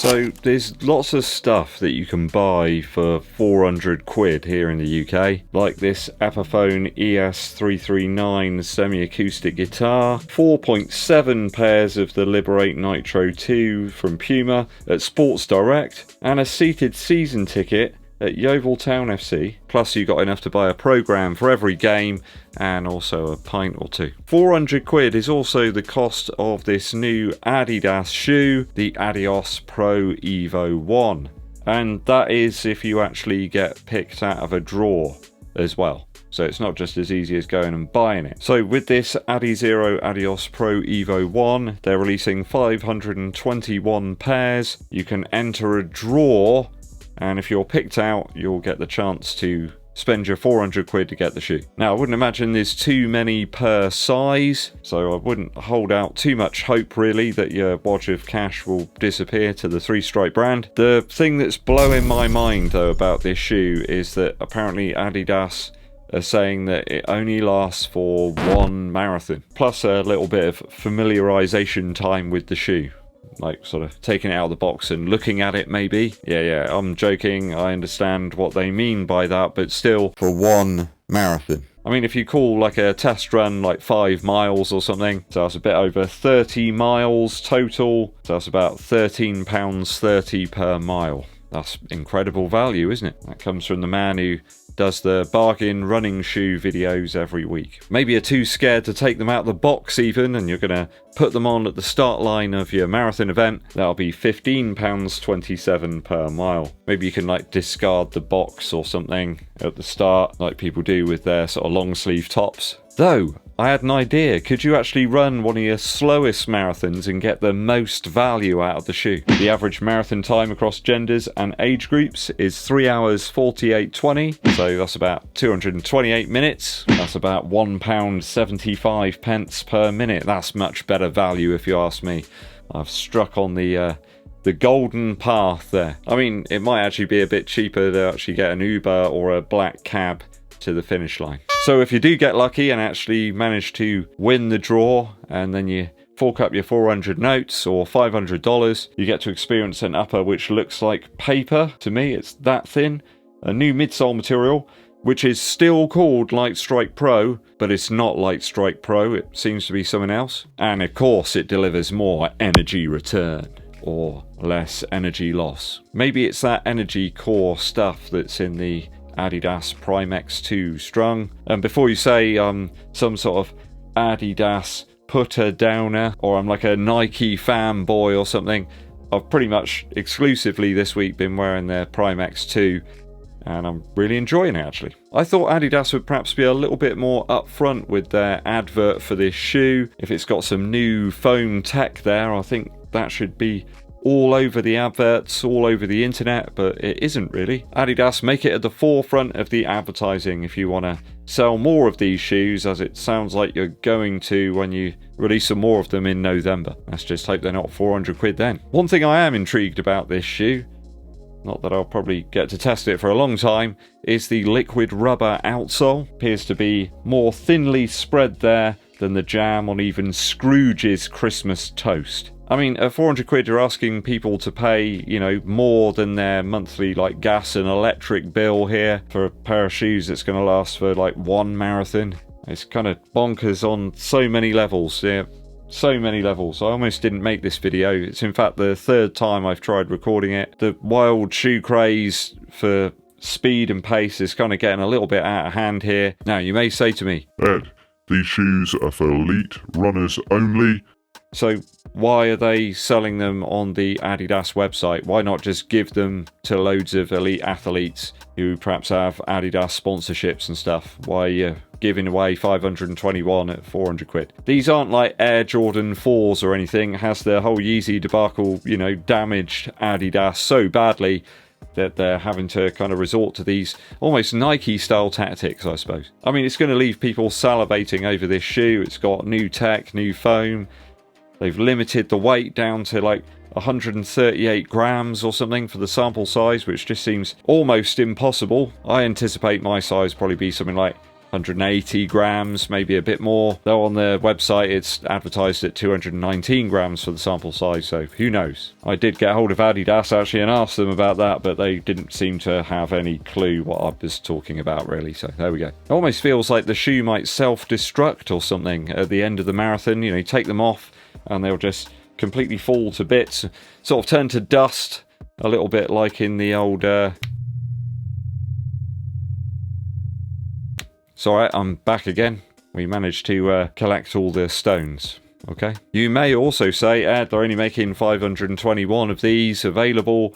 So there's lots of stuff that you can buy for 400 quid here in the UK, like this Epiphone ES339 semi-acoustic guitar, 4.7 pairs of the Liberate Nitro 2 from Puma at Sports Direct, and a seated season ticket at Yeovil Town FC, plus you got enough to buy a programme for every game and also a pint or two. 400 quid is also the cost of this new Adidas shoe, the Adios Pro Evo 1, and that is if you actually get picked out of a draw as well. So it's not just as easy as going and buying it. So with this Adizero Adios Pro Evo 1, they're releasing 521 pairs. You can enter a draw, and if you're picked out, you'll get the chance to spend your 400 quid to get the shoe. Now, I wouldn't imagine there's too many per size, so I wouldn't hold out too much hope, really, that your wad of cash will disappear to the three-stripe brand. The thing that's blowing my mind, though, about this shoe is that apparently Adidas are saying that it only lasts for one marathon, plus a little bit of familiarization time with the shoe. Like sort of taking it out of the box and looking at it maybe. Yeah, I'm joking. I understand what they mean by that, but still, for one marathon. I mean, if you call like a test run like 5 miles or something, so that's a bit over 30 miles total. So that's about £13.30 per mile. That's incredible value, isn't it? That comes from the man who does the bargain running shoe videos every week. Maybe you're too scared to take them out of the box even, and you're going to put them on at the start line of your marathon event. That'll be £15.27 per mile. Maybe you can like discard the box or something at the start, like people do with their sort of long sleeve tops. Though, I had an idea. Could you actually run one of your slowest marathons and get the most value out of the shoe? The average marathon time across genders and age groups is 3 hours 48.20. So that's about 228 minutes. That's about £1.75 per minute. That's much better value if you ask me. I've struck on the golden path there. I mean, it might actually be a bit cheaper to actually get an Uber or a black cab to the finish line. So if you do get lucky and actually manage to win the draw, and then you fork up your 400 notes or $500, you get to experience an upper which looks like paper. To me, it's that thin. A new midsole material, which is still called Light Strike Pro, but it's not Light Strike Pro. It seems to be something else. And of course, it delivers more energy return or less energy loss. Maybe it's that energy core stuff that's in the Adidas Prime X2 Strung. And before you say some sort of Adidas putter downer, or I'm like a Nike fanboy or something, I've pretty much exclusively this week been wearing their Prime X2, and I'm really enjoying it actually. I thought Adidas would perhaps be a little bit more upfront with their advert for this shoe. If it's got some new foam tech there, I think that should be all over the adverts, all over the internet, but it isn't really. Adidas make it at the forefront of the advertising if you want to sell more of these shoes, as it sounds like you're going to when you release some more of them in November. Let's just hope they're not 400 quid then. One thing I am intrigued about this shoe, not that I'll probably get to test it for a long time, is the liquid rubber outsole. Appears to be more thinly spread there than the jam on even Scrooge's Christmas toast. I mean, at 400 quid, you're asking people to pay, you know, more than their monthly, like, gas and electric bill here for a pair of shoes that's going to last for, like, one marathon. It's kind of bonkers on so many levels, yeah. So many levels. I almost didn't make this video. It's in fact the third time I've tried recording it. The wild shoe craze for speed and pace is kind of getting a little bit out of hand here. Now, you may say to me, Ed, these shoes are for elite runners only. So why are they selling them on the Adidas website? Why not just give them to loads of elite athletes who perhaps have Adidas sponsorships and stuff? Why are you giving away 521 at 400 quid? These aren't like Air Jordan 4s or anything. It has the whole Yeezy debacle, you know, damaged Adidas so badly that they're having to kind of resort to these almost Nike-style tactics, I suppose. I mean, it's going to leave people salivating over this shoe. It's got new tech, new foam. They've limited the weight down to like 138 grams or something for the sample size, which just seems almost impossible. I anticipate my size probably be something like 180 grams, maybe a bit more. Though on their website it's advertised at 219 grams for the sample size, so who knows. I did get hold of Adidas actually and asked them about that, but they didn't seem to have any clue what I was talking about really, so there we go. It almost feels like the shoe might self-destruct or something at the end of the marathon. You know, you take them off and they'll just completely fall to bits, sort of turn to dust, a little bit like in the old... It's alright, I'm back again. We managed to collect all the stones. Okay. You may also say, Ed, they're only making 521 of these available.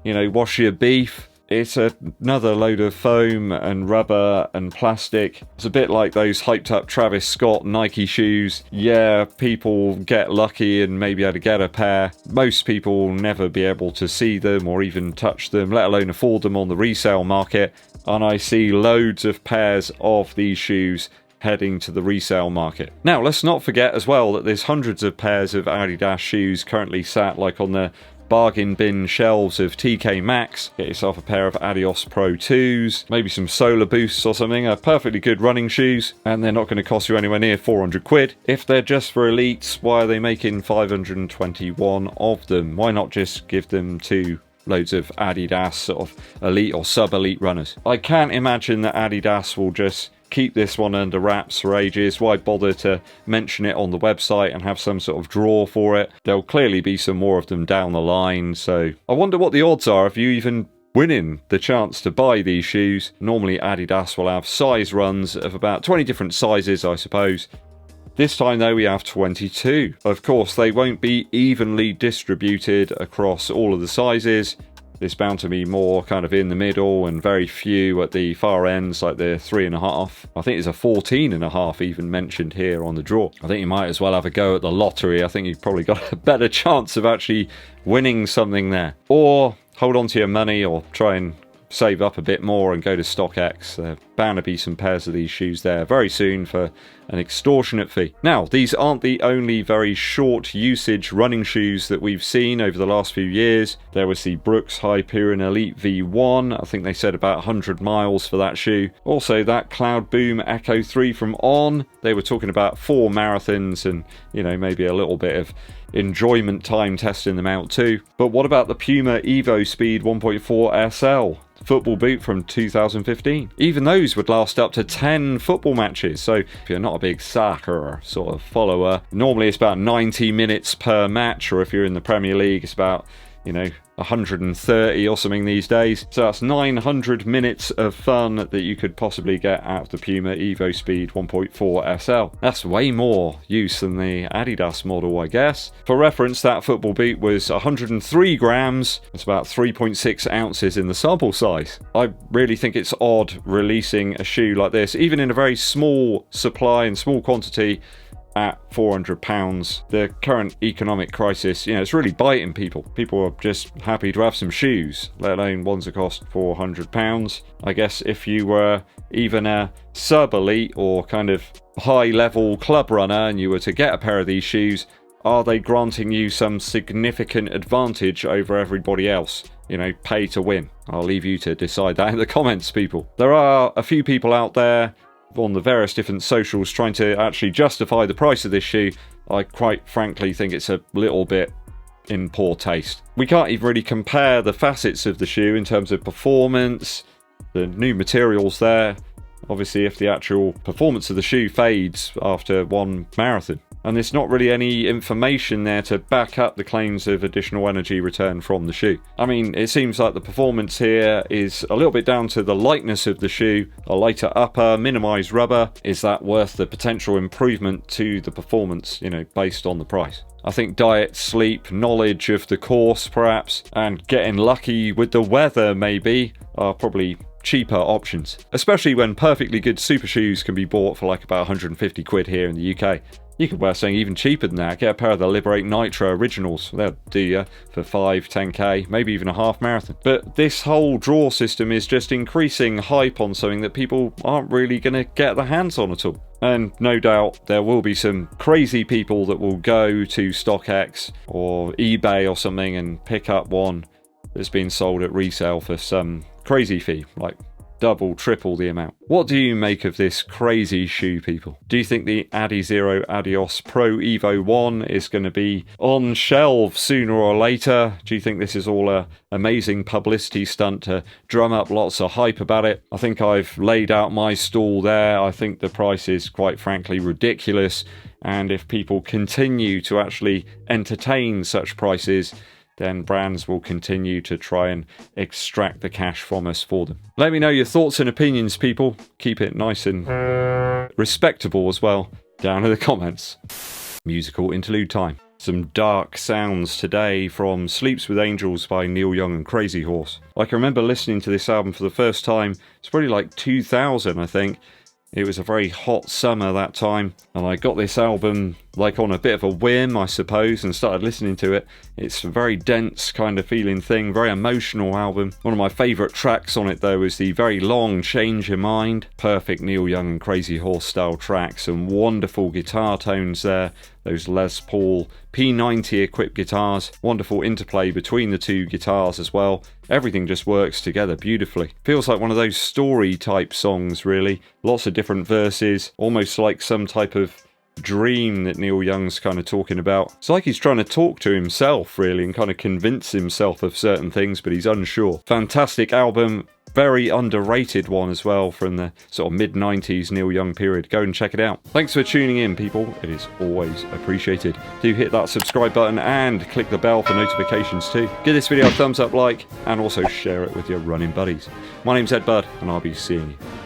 You know, wash your beef. It's another load of foam and rubber and plastic. It's a bit like those hyped up Travis Scott Nike shoes. Yeah, people get lucky and maybe able to get a pair. Most people will never be able to see them or even touch them, let alone afford them on the resale market. And I see loads of pairs of these shoes heading to the resale market. Now, let's not forget as well that there's hundreds of pairs of Adidas shoes currently sat like on the bargain bin shelves of TK Maxx. Get yourself a pair of Adios Pro 2s, maybe some Solar Boosts or something, are perfectly good running shoes, and they're not going to cost you anywhere near 400 quid. If they're just for elites, why are they making 521 of them? Why not just give them to loads of Adidas sort of elite or sub-elite runners? I can't imagine that Adidas will just keep this one under wraps for ages. Why bother to mention it on the website and have some sort of draw for it? There'll clearly be some more of them down the line, so I wonder what the odds are of you even winning the chance to buy these shoes. Normally Adidas will have size runs of about 20 different sizes, I suppose. This time though we have 22. Of course they won't be evenly distributed across all of the sizes. There's bound to be more kind of in the middle and very few at the far ends, like the 3.5. I think there's a 14.5 even mentioned here on the draw. I think you might as well have a go at the lottery. I think you've probably got a better chance of actually winning something there. Or hold on to your money or try and save up a bit more and go to StockX. There bound to be some pairs of these shoes there very soon for an extortionate fee. Now, these aren't the only very short usage running shoes that we've seen over the last few years. There was the Brooks Hyperion Elite V1. I think they said about 100 miles for that shoe. Also, that Cloud Boom Echo 3 from On. They were talking about 4 marathons and, you know, maybe a little bit of enjoyment time testing them out too. But what about the Puma Evo Speed 1.4 SL? Football boot from 2015. Even those would last up to 10 football matches. So if you're not a big soccer sort of follower, normally it's about 90 minutes per match, or if you're in the Premier League, it's about, you know, 130 or something these days. So that's 900 minutes of fun that you could possibly get out of the Puma Evo Speed 1.4 SL. That's way more use than the Adidas model, I guess. For reference, that football boot was 103 grams. It's about 3.6 ounces in the sample size. I really think it's odd releasing a shoe like this, even in a very small supply and small quantity, at £400. The current economic crisis, you know, it's really biting people. People are just happy to have some shoes, let alone ones that cost £400. I guess if you were even a sub-elite or kind of high-level club runner and you were to get a pair of these shoes, are they granting you some significant advantage over everybody else? You know, pay to win. I'll leave you to decide that in the comments, people. There are a few people out there on the various different socials trying to actually justify the price of this shoe. I quite frankly think it's a little bit in poor taste. We can't even really compare the facets of the shoe in terms of performance, the new materials there. Obviously, if the actual performance of the shoe fades after one marathon. And there's not really any information there to back up the claims of additional energy return from the shoe. I mean, it seems like the performance here is a little bit down to the lightness of the shoe, a lighter upper, minimised rubber. Is that worth the potential improvement to the performance, you know, based on the price? I think diet, sleep, knowledge of the course perhaps, and getting lucky with the weather maybe are probably cheaper options. Especially when perfectly good super shoes can be bought for like about 150 quid here in the UK. You could wear something even cheaper than that. Get a pair of the Liberate Nitro Originals. They'll do you for 5, 10k, maybe even a half marathon. But this whole draw system is just increasing hype on something that people aren't really going to get their hands on at all. And no doubt there will be some crazy people that will go to StockX or eBay or something and pick up one that's been sold at resale for some crazy fee, like double, triple the amount. What do you make of this crazy shoe, people? Do you think the Adizero Adios Pro Evo 1 is going to be on shelves sooner or later? Do you think this is all a amazing publicity stunt to drum up lots of hype about it? I think I've laid out my stall there. I think the price is quite frankly ridiculous, and if people continue to actually entertain such prices, then brands will continue to try and extract the cash from us for them. Let me know your thoughts and opinions, people. Keep it nice and respectable as well down in the comments. Musical interlude time. Some dark sounds today from Sleeps with Angels by Neil Young and Crazy Horse. I can remember listening to this album for the first time. It's probably like 2000, I think. It was a very hot summer that time, and I got this album like on a bit of a whim, I suppose, and started listening to it. It's a very dense kind of feeling thing, very emotional album. One of my favourite tracks on it though is the very long Change Your Mind. Perfect Neil Young and Crazy Horse style track, some wonderful guitar tones there, those Les Paul P90 equipped guitars, wonderful interplay between the two guitars as well. Everything just works together beautifully. Feels like one of those story type songs really, lots of different verses, almost like some type of dream that Neil Young's kind of talking about. It's like he's trying to talk to himself really and kind of convince himself of certain things, but he's unsure. Fantastic album, very underrated one as well from the sort of mid-90s Neil Young period. Go and check it out. Thanks for tuning in, people. It is always appreciated. Do hit that subscribe button and click the bell for notifications too. Give this video a thumbs up, like, and also share it with your running buddies. My name's EDDBUD, and I'll be seeing you